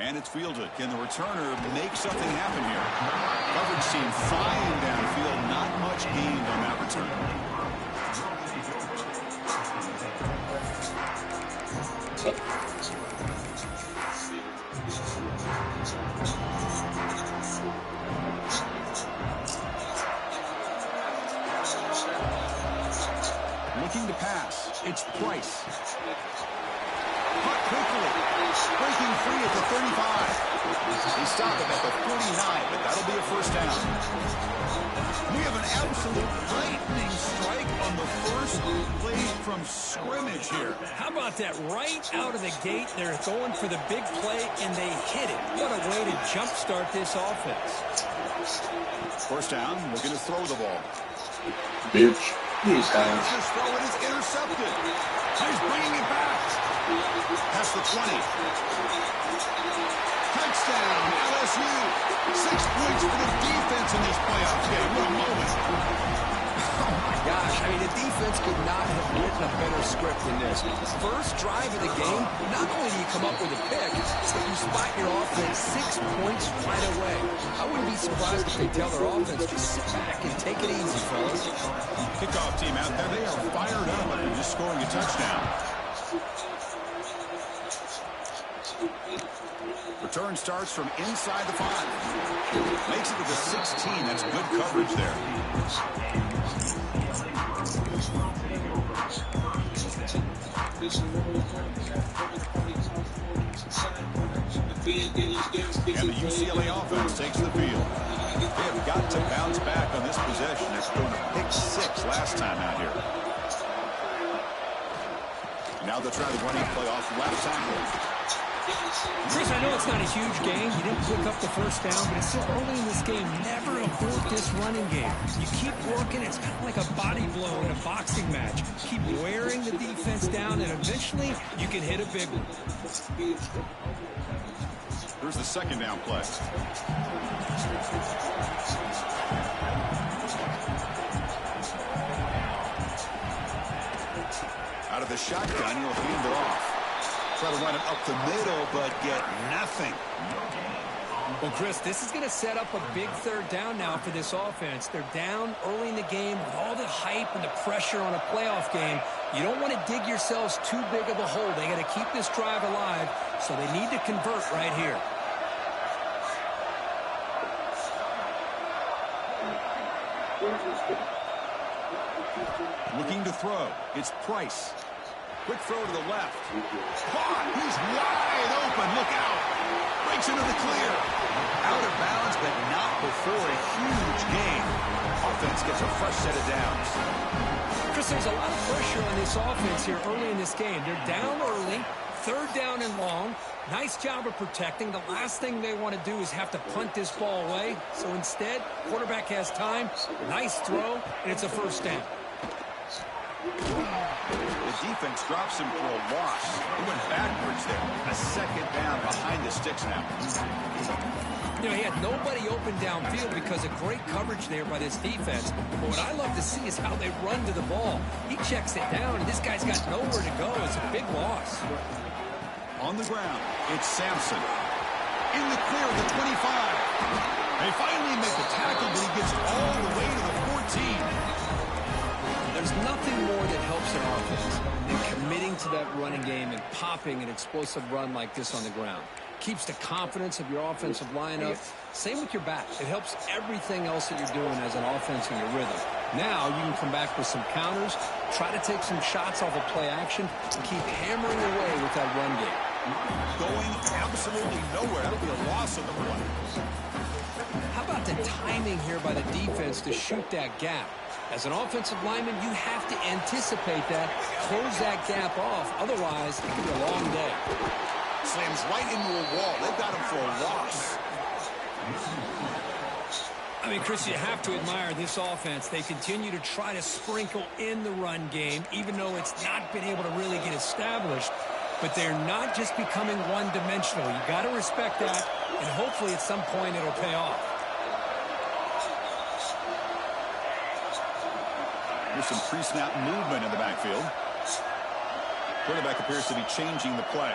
And it's fielded. Can the returner make something happen here? Coverage seemed fine downfield. Not much gained on that return. Looking to pass. It's Price. Caught quickly. Breaking free at the 35. He stopped him at the 49, but that'll be a first down. We have an absolute lightning strike on the first play from scrimmage here. How about that? Right out of the gate, they're going for the big play, and they hit it. What a way to jumpstart this offense. First down, looking to throw the ball. Bitch. He's down. This throw it is intercepted. He's bringing it back. Past the 20. Touchdown, LSU. 6 points for the defense in this playoff game. What a moment. Oh, my gosh. I mean, the defense could not have written a better script than this. First drive of the game, not only do you come up with a pick, but you spot your offense 6 points right away. I wouldn't be surprised if they tell their offense, just sit back and take it easy, fellas. Kickoff team out there. They are fired up and just scoring a touchdown. Return starts from inside the 5. Makes it to the 16. That's good coverage there. And the UCLA offense takes the field. They have got to bounce back on this possession. They're throwing a pick 6 last time out here. Now they'll try the running play off left tackle. Chris, I know it's not a huge game. You didn't pick up the first down, but it's still early in this game. Never abort this running game. You keep working. It's kind of like a body blow in a boxing match. Keep wearing the defense down, and eventually you can hit a big one. Here's the second down play. Out of the shotgun, he'll hand it off. Try to run it up the middle, but get nothing. Well, Chris, this is going to set up a big third down now for this offense. They're down early in the game with all the hype and the pressure on a playoff game. You don't want to dig yourselves too big of a hole. They got to keep this drive alive, so they need to convert right here. Looking to throw. It's Price. Quick throw to the left. Caught. He's wide open. Look out. Breaks into the clear. Out of bounds, but not before a huge gain. Offense gets a fresh set of downs. Chris, there's a lot of pressure on this offense here early in this game. They're down early. Third down and long. Nice job of protecting. The last thing they want to do is have to punt this ball away. So instead, quarterback has time. Nice throw, and it's a first down. The defense drops him for a loss. He went backwards there. A second down behind the sticks now. You know, he had nobody open downfield because of great coverage there by this defense. But what I love to see is how they run to the ball. He checks it down, and this guy's got nowhere to go. It's a big loss. On the ground, it's Sampson. In the clear of the 25. They finally make the tackle, but he gets all the way to the 14. There's nothing more that helps an offense than committing to that running game and popping an explosive run like this on the ground. Keeps the confidence of your offensive lineup. Same with your back. It helps everything else that you're doing as an offense in your rhythm. Now you can come back with some counters, try to take some shots off of play action, and keep hammering away with that run game. Going absolutely nowhere. That'll be a loss of the play. How about the timing here by the defense to shoot that gap? As an offensive lineman, you have to anticipate that, close that gap off. Otherwise, it could be a long day. Slams right into a wall. They've got him for a loss. I mean, Chris, you have to admire this offense. They continue to try to sprinkle in the run game, even though it's not been able to really get established. But they're not just becoming one-dimensional. You got to respect that, and hopefully at some point it'll pay off. There's some pre-snap movement in the backfield. Quarterback appears to be changing the play.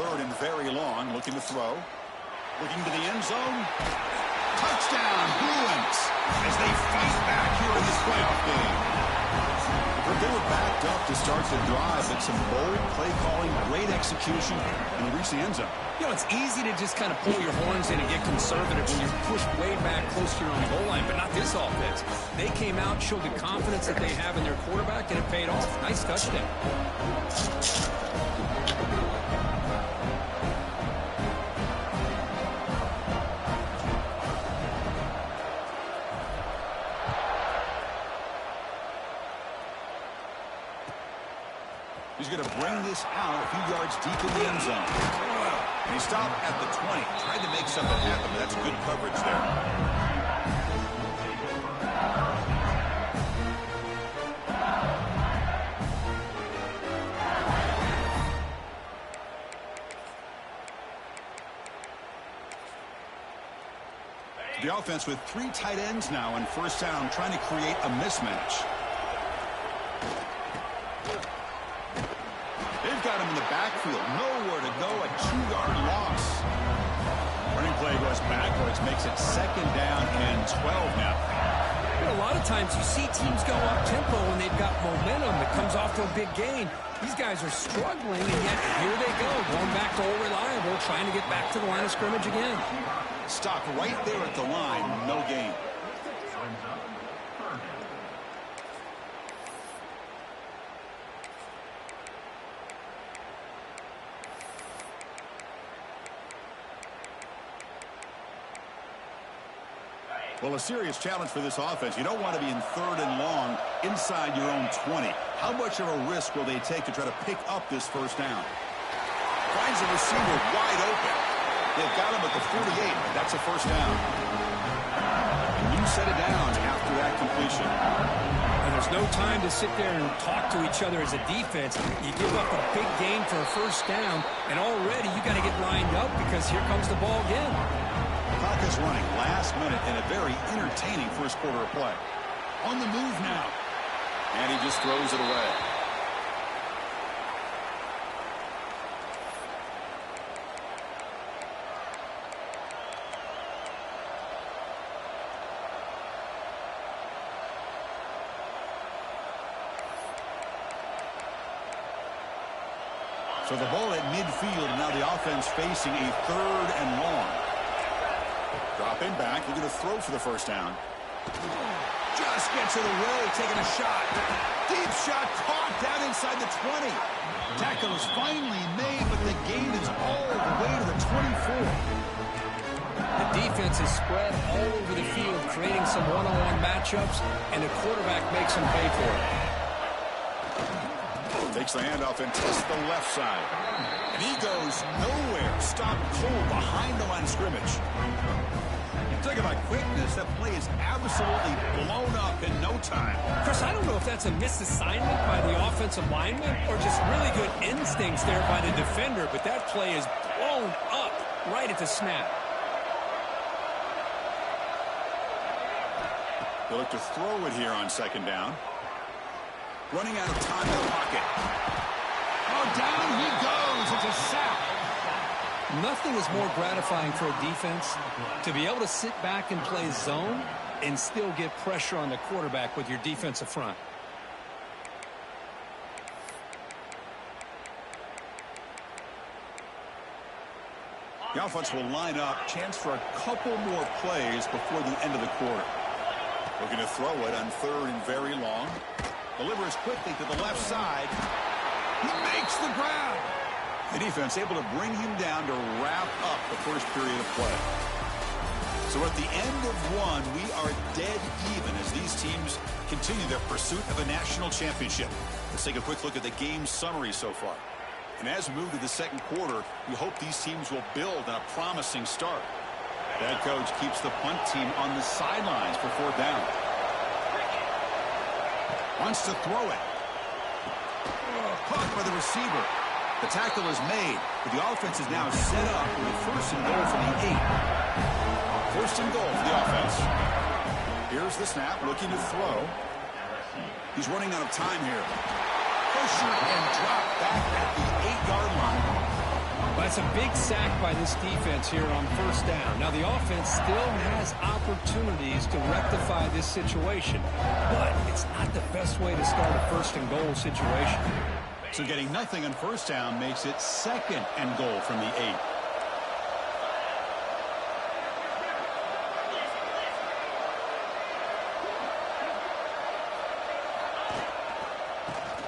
3rd and very long, looking to throw. Looking to the end zone. Touchdown, Bruins, as they fight back here in this playoff game. But they were backed up to start the drive, but some bold play calling, great execution, and they reached the end zone. You know, it's easy to just kind of pull your horns in and get conservative when you're pushed way back close to your own goal line, but not this offense. They came out, showed the confidence that they have in their quarterback, and it paid off. Nice touchdown. He's going to bring this out a few yards deep in the end zone. And he stopped at the 20. Tried to make something happen, but that's good coverage there. The offense with 3 tight ends now in first down, trying to create a mismatch. They've got him in the backfield. Nowhere to go. A 2-yard loss. Running play goes backwards. Makes it 2nd down and 12 now. You know, a lot of times you see teams go up-tempo when they've got momentum that comes off to a big gain. These guys are struggling, and yet here they go. Going back to old reliable, trying to get back to the line of scrimmage again. Stop right there at the line. No gain. Well, a serious challenge for this offense. You don't want to be in 3rd and long inside your own 20. How much of a risk will they take to try to pick up this first down? Finds the receiver wide open. They've got him at the 48. That's a first down. And you set it down after that completion. And there's no time to sit there and talk to each other as a defense. You give up a big gain for a first down, and already you got to get lined up because here comes the ball again. Clock is running last minute in a very entertaining first quarter of play. On the move now. And he just throws it away. So the ball at midfield, and now the offense facing a 3rd and long. Dropping back, looking to throw for the first down. Just gets it away, taking a shot. Deep shot caught down inside the 20. Tackle is finally made, but the gain is all the way to the 24. The defense is spread all over the field, creating some one-on-one matchups, and the quarterback makes them pay for it. Takes the handoff and tests the left side. And he goes nowhere. Stopped cold behind the line of scrimmage. Talk about quickness. That play is absolutely blown up in no time. Chris, I don't know if that's a misassignment by the offensive lineman or just really good instincts there by the defender, but that play is blown up right at the snap. They look to throw it here on 2nd down. Running out of time in the pocket. Oh, down he goes. It's a sack. Nothing is more gratifying for a defense to be able to sit back and play zone and still get pressure on the quarterback with your defensive front. The offense will line up. Chance for a couple more plays before the end of the quarter. Looking to throw it on 3rd and very long. Delivers quickly to the left side. He makes the grab. The defense able to bring him down to wrap up the first period of play. So at the end of one, we are dead even as these teams continue their pursuit of a national championship. Let's take a quick look at the game summary so far. And as we move to the 2nd quarter, we hope these teams will build on a promising start. The head coach keeps the punt team on the sidelines for 4th down. Wants to throw it. Caught by the receiver. The tackle is made, but the offense is now set up with a 1st and goal from the 8. 1st and goal for the offense. Here's the snap, looking to throw. He's running out of time here. Pusher and drop back at the 8-yard line. That's a big sack by this defense here on first down. Now, the offense still has opportunities to rectify this situation, but it's not the best way to start a first-and-goal situation. So getting nothing on first down makes it second and goal from the 8.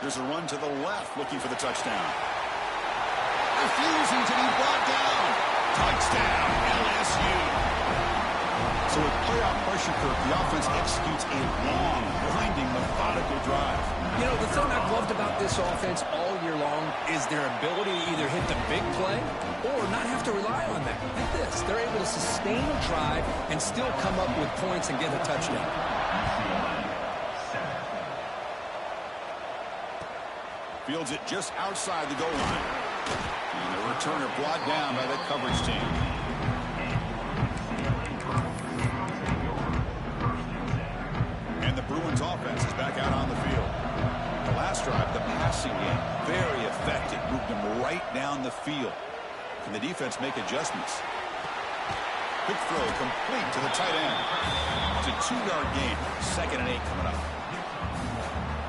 There's a run to the left looking for the touchdown. Refusing to be brought down. Touchdown, LSU. So with playoff pressure, Kirk, the offense executes a long, winding, methodical drive. You know, the thing I've loved about this offense all year long is their ability to either hit the big play or not have to rely on that. Like this, they're able to sustain a drive and still come up with points and get a touchdown. Fields it just outside the goal line. And the returner brought down by the coverage team. And the Bruins offense is back out on the field. The last drive, the passing game, very effective. Moved them right down the field. Can the defense make adjustments? Quick throw complete to the tight end. It's a 2-yard gain. 2nd and 8 coming up.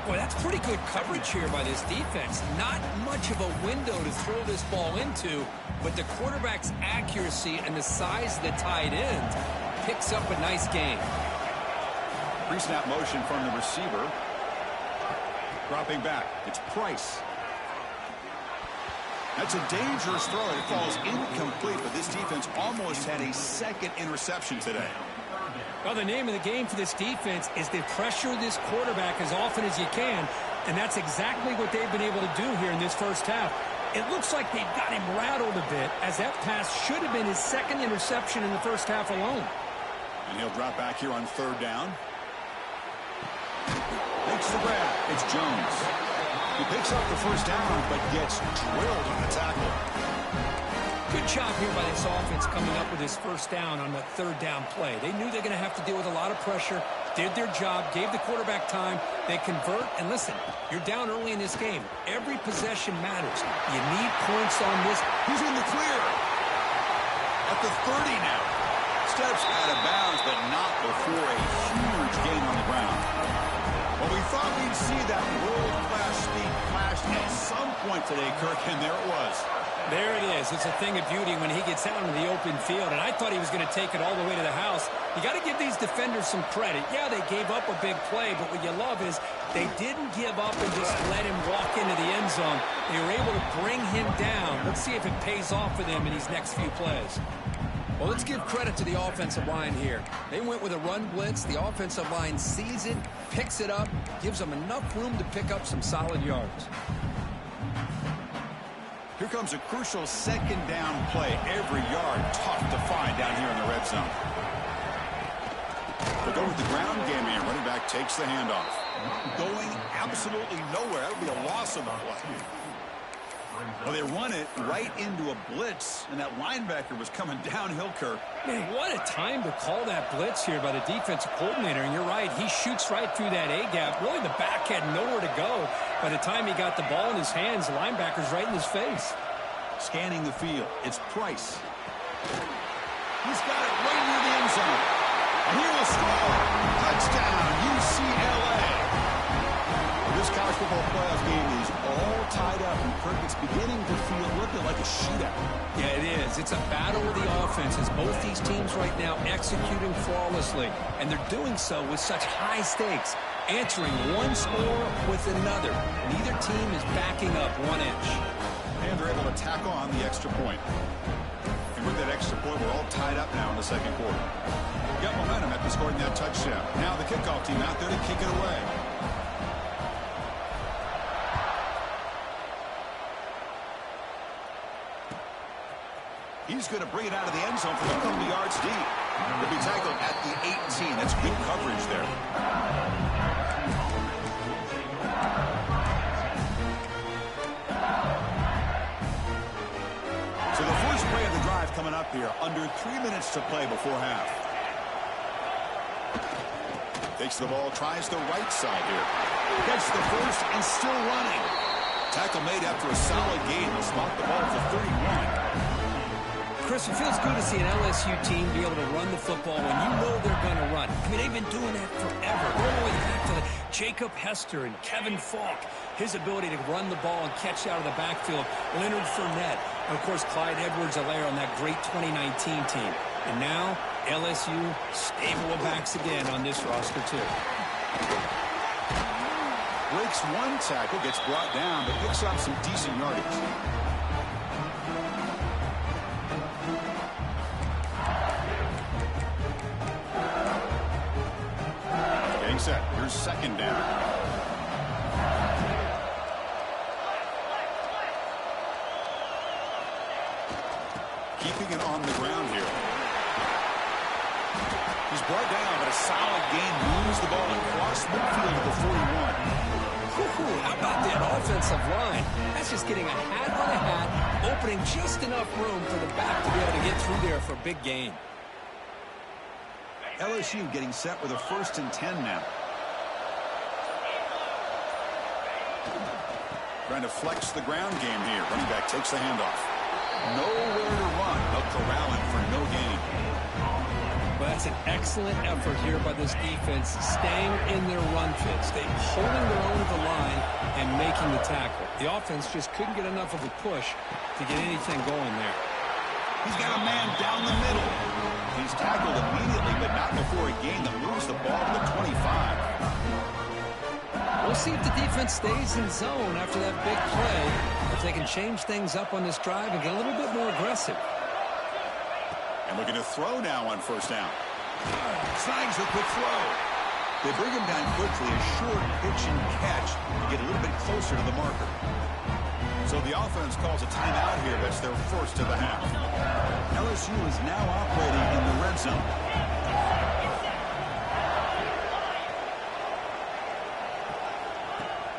Boy, that's pretty good coverage here by this defense. Not much of a window to throw this ball into, but the quarterback's accuracy and the size of the tight end picks up a nice gain. Pre-snap motion from the receiver. Dropping back. It's Price. That's a dangerous throw. It falls incomplete, but this defense almost had a 2nd interception today. Well, the name of the game for this defense is to pressure this quarterback as often as you can, and that's exactly what they've been able to do here in this first half. It looks like they've got him rattled a bit, as that pass should have been his 2nd interception in the first half alone. And he'll drop back here on 3rd down. Makes the grab. It's Jones. He picks up the first down, but gets drilled on the tackle. Good job here by this offense coming up with his first down on the 3rd down play. They knew they're going to have to deal with a lot of pressure, did their job, gave the quarterback time. They convert, and listen, you're down early in this game. Every possession matters. You need points on this. He's in the clear. At the 30 now. Steps out of bounds, but not before a huge gain on the ground. Well, we thought we'd see that world-class speed flash at some point today, Kirk, and there it was. There it is. It's a thing of beauty when he gets out into the open field, and I thought he was going to take it all the way to the house. You got to give these defenders some credit. Yeah, they gave up a big play, but what you love is they didn't give up and just let him walk into the end zone. They were able to bring him down. Let's see if it pays off for them in these next few plays. Well, let's give credit to the offensive line here. They went with a run blitz. The offensive line sees it, picks it up, gives them enough room to pick up some solid yards. Here comes a crucial 2nd down play. Every yard tough to find down here in the red zone. They go with the ground game here. Running back takes the handoff. Going absolutely nowhere. That would be a loss of the play. Well, they run it right into a blitz, and that linebacker was coming downhill, Kirk. Man, what a time to call that blitz here by the defensive coordinator. And you're right, he shoots right through that A-gap. Really, the back had nowhere to go. By the time he got the ball in his hands, the linebacker's right in his face. Scanning the field, it's Price. He's got it right near the end zone. And he will score. Touchdown, UCLA. This college football playoff game is all tied up, and Kirk, it's beginning to feel a little bit like a shootout. Yeah, it is. It's a battle of the offenses. Both these teams right now executing flawlessly, and they're doing so with such high stakes, answering one score with another. Neither team is backing up 1 inch. And they're able to tackle on the extra point. And with that extra point, we're all tied up now in the 2nd quarter. Got momentum after scoring that touchdown. Now the kickoff team out there to kick it away. He's going to bring it out of the end zone from a couple of yards deep. He'll be tackled at the 18. That's good coverage there. So the first play of the drive coming up here. Under 3 minutes to play before half. Takes the ball, tries the right side here. Gets the first and still running. Tackle made after a solid gain. He'll spot the ball for 31. Chris, it feels good to see an LSU team be able to run the football when you know they're going to run. I mean, they've been doing that forever. All the way back to Jacob Hester and Kevin Falk. His ability to run the ball and catch out of the backfield. Leonard Fournette. And, of course, Clyde Edwards-Helaire on that great 2019 team. And now, LSU stable of backs again on this roster, too. Breaks one tackle, gets brought down, but picks up some decent yardage. Getting set. Here's second down. Keeping it on the ground here. He's brought down, but a solid gain moves the ball across midfield to the 41. How about that offensive line? That's just getting a hat on a hat, opening just enough room for the back to be able to get through there for a big gain. LSU getting set with a 1st and 10 now. Trying to flex the ground game here. Running back takes the handoff. Nowhere to run. They'll corral him for no gain. Well, that's an excellent effort here by this defense, staying in their run fits. They're holding their own at the line and making the tackle. The offense just couldn't get enough of a push to get anything going there. He's got a man down the middle. He's tackled immediately, but not before a gain that moves the ball to the 25. We'll see if the defense stays in zone after that big play, if they can change things up on this drive and get a little bit more aggressive. And looking to throw now on 1st down. Snags the quick throw. They bring him down quickly, a short pitch and catch to get a little bit closer to the marker. So the offense calls a timeout here. That's their 1st of the half. LSU is now operating in the red zone.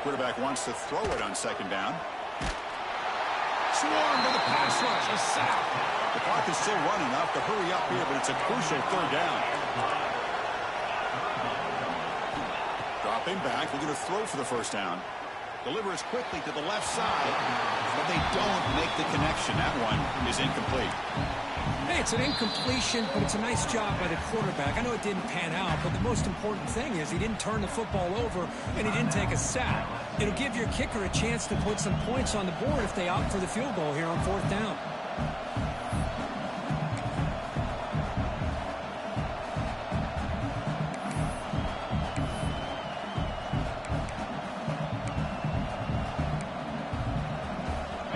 Quarterback wants to throw it on 2nd down. Swarmed by the pass rush. A sack. The clock is still running. Enough to hurry up here, but it's a crucial 3rd down. Dropping back, looking to throw for the 1st down. Delivers quickly to the left side, but they don't make the connection. That one is incomplete. Hey, it's an incompletion, but it's a nice job by the quarterback. I know it didn't pan out, but the most important thing is he didn't turn the football over and he didn't take a sack. It'll give your kicker a chance to put some points on the board if they opt for the field goal here on 4th down.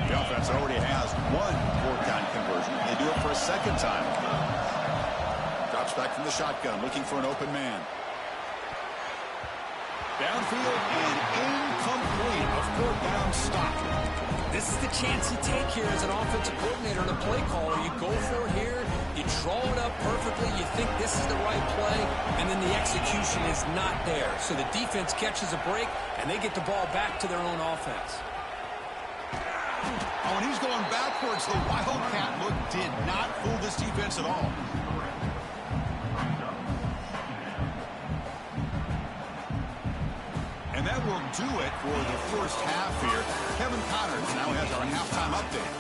The offense already has one 4th down conversion. They do it for a 2nd time. Drops back from the shotgun, looking for an open man. Downfield and incomplete. A 4th down stop. This is the chance you take here as an offensive coordinator and a play caller. You go for it here, you draw it up perfectly, you think this is the right play, and then the execution is not there. So the defense catches a break, and they get the ball back to their own offense. Oh, and he's going backwards. The Wildcat look did not fool this defense at all. And that will do it for the 1st half here. Kevin Connors now has our halftime update.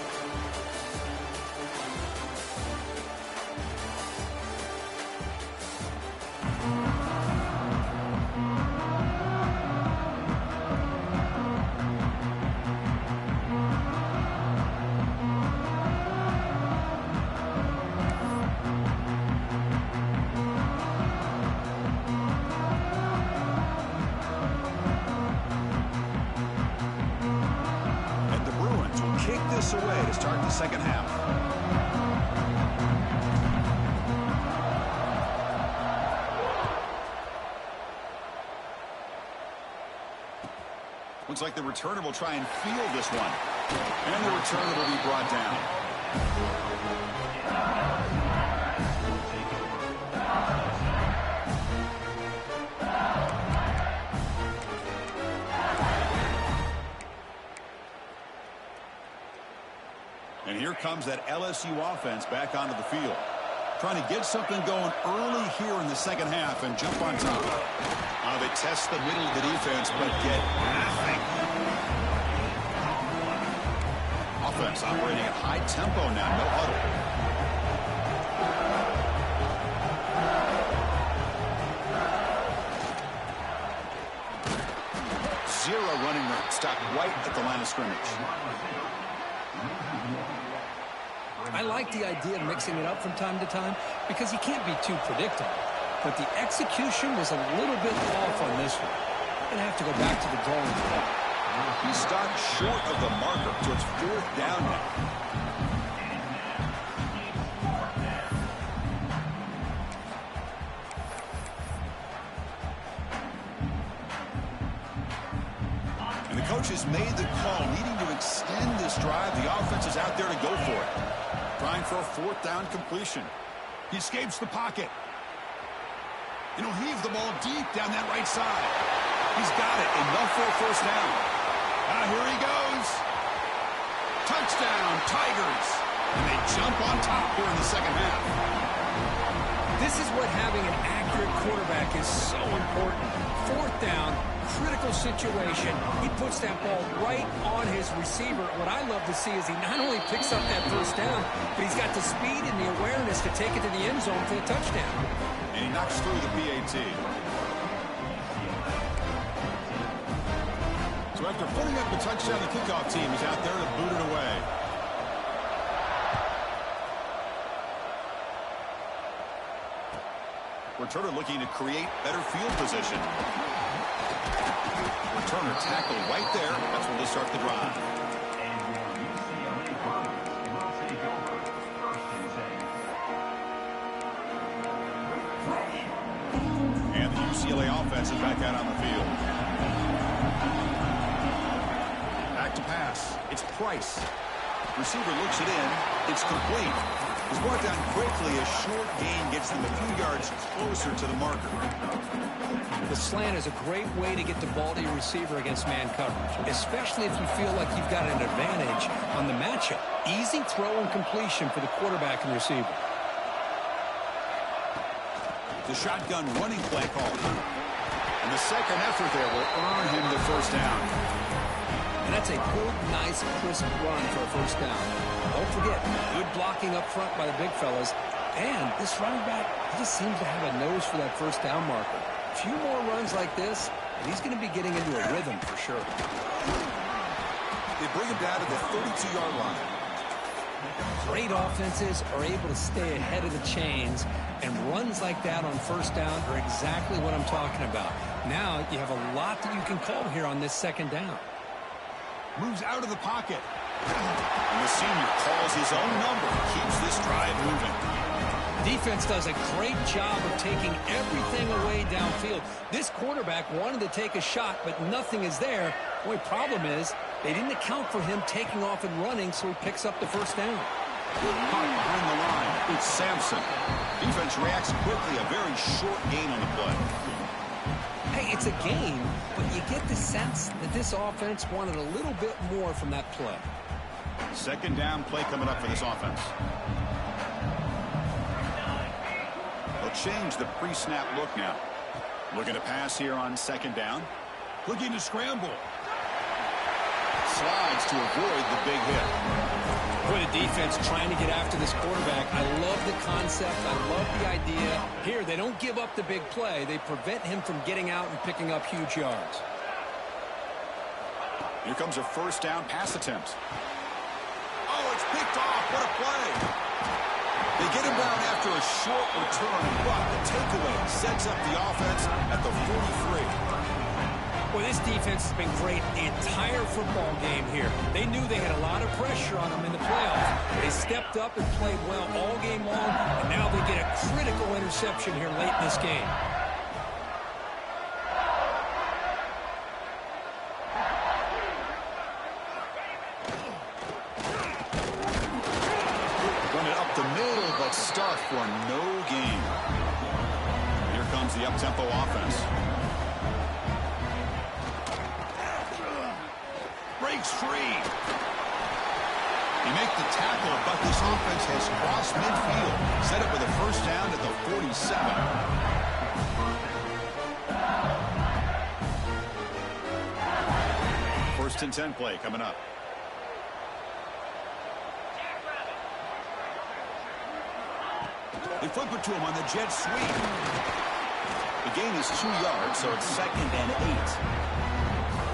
Away to start the 2nd half. Looks like the returner will try and field this one. And the returner will be brought down. And here comes that LSU offense back onto the field. Trying to get something going early here in the 2nd half and jump on top. They test the middle of the defense, but get nothing. Offense operating at high tempo now, no huddle. Zero running room. Stopped right at the line of scrimmage. I like the idea of mixing it up from time to time because you can't be too predictable. But the execution was a little bit off on this one. Going to have to go back to the drawing board. He stopped short of the marker, so it's 4th down now. Coaches made the call, needing to extend this drive. The offense is out there to go for it. Trying for a 4th down completion. He escapes the pocket. And he'll heave the ball deep down that right side. He's got it. Enough for a 1st down. Here he goes. Touchdown, Tigers. And they jump on top here in the 2nd half. This is what having an accurate quarterback is so important. 4th down, critical situation. He puts that ball right on his receiver. What I love to see is he not only picks up that 1st down, but he's got the speed and the awareness to take it to the end zone for the touchdown. And he knocks through the PAT. So after putting up the touchdown, the kickoff team is out there to boot it away. Returner looking to create better field position. Returner tackle right there. That's when they start the drive. And the UCLA offense is back out on the field. Back to pass. It's Price. Receiver looks it in. It's complete. He's brought down quickly. A short gain gets them a few yards closer to the marker. The slant is a great way to get the ball to your receiver against man coverage, especially if you feel like you've got an advantage on the matchup. Easy throw and completion for the quarterback and receiver. The shotgun running play call. And the second effort there will earn him the 1st down. And that's a good, nice, crisp run for a 1st down. Don't forget, good blocking up front by the big fellas. And this running back, he just seems to have a nose for that 1st down marker. A few more runs like this, and he's going to be getting into a rhythm for sure. They bring him down to the 32-yard line. Great offenses are able to stay ahead of the chains, and runs like that on 1st down are exactly what I'm talking about. Now you have a lot that you can call here on this 2nd down. Moves out of the pocket. And the senior calls his own number. Keeps this drive moving. Defense does a great job of taking everything away downfield. This quarterback wanted to take a shot, but nothing is there. The only problem is they didn't account for him taking off and running, so he picks up the 1st down. Caught behind the line. It's Sampson. Defense reacts quickly. A very short gain on the play. Hey, it's a game, but you get the sense that this offense wanted a little bit more from that play. 2nd down play coming up for this offense. They'll change the pre-snap look now. Looking to pass here on 2nd down. Looking to scramble. Slides to avoid the big hit. Boy, the defense trying to get after this quarterback. I love the concept. I love the idea. Here, they don't give up the big play. They prevent him from getting out and picking up huge yards. Here comes a 1st down pass attempt. Oh, it's picked off. What a play. They get him down after a short return, but the takeaway sets up the offense at the 43. Well, this defense has been great the entire football game here. They knew they had a lot of pressure on them in the playoffs. They stepped up and played well all game long, and now they get a critical interception here late in this game. Run it up the middle, but start for no gain. Here comes the up-tempo offense. Breaks free. He makes the tackle, but this offense has crossed midfield. Set up with a 1st down at the 47. First and 10 play coming up. They flip it to him on the jet sweep. The gain is 2 yards, so it's 2nd and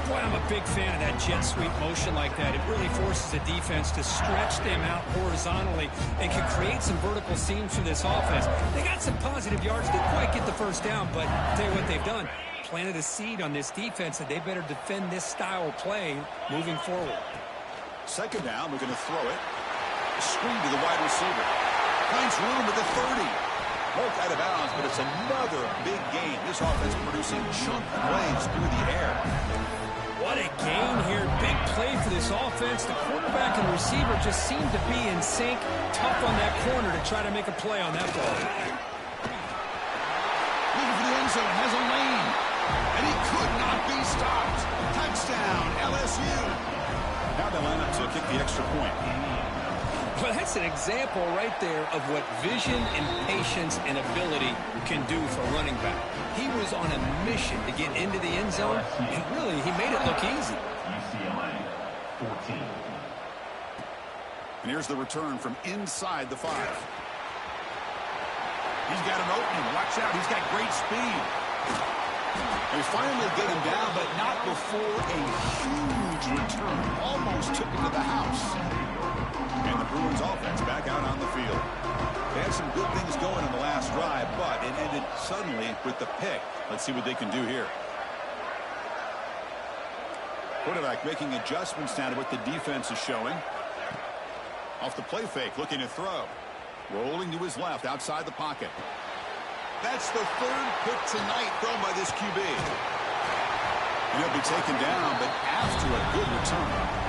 8. Boy, I'm a big fan of that jet sweep motion like that. It really forces the defense to stretch them out horizontally and can create some vertical seams for this offense. They got some positive yards. Didn't quite get the first down, but I'll tell you what they've done. Planted a seed on this defense that they better defend this style of play moving forward. 2nd down, we're going to throw it. Screen to the wide receiver. Finds room at the 30. Poked out of bounds, but it's another big gain. This offense producing chunk plays through the air. What a gain here. Big play for this offense. The quarterback and receiver just seem to be in sync. Tough on that corner to try to make a play on that ball. Looking for the end zone. Has a lane. And he could not be stopped. Touchdown, LSU. Now they line up to kick the extra point. Well, that's an example right there of what vision and patience and ability can do for a running back. He was on a mission to get into the end zone, and really, he made it look easy. UCLA 14. And here's the return from inside the 5. He's got an opening. Watch out. He's got great speed. They finally get him down, but not before a huge return. Almost took him to the house. And the Bruins offense back out on the field. They had some good things going in the last drive, but it ended suddenly with the pick. Let's see what they can do here. Quarterback making adjustments now to what the defense is showing. Off the play fake, looking to throw. Rolling to his left, outside the pocket. That's the 3rd pick tonight thrown by this QB. And he'll be taken down, but after a good return.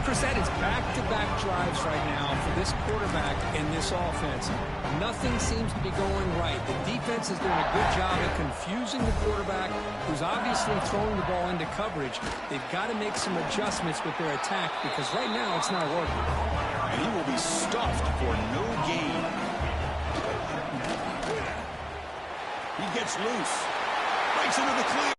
Chris, that is back-to-back drives right now for this quarterback and this offense. Nothing seems to be going right. The defense is doing a good job of confusing the quarterback, who's obviously throwing the ball into coverage. They've got to make some adjustments with their attack because right now it's not working. And he will be stuffed for no gain. He gets loose. Breaks into the clear.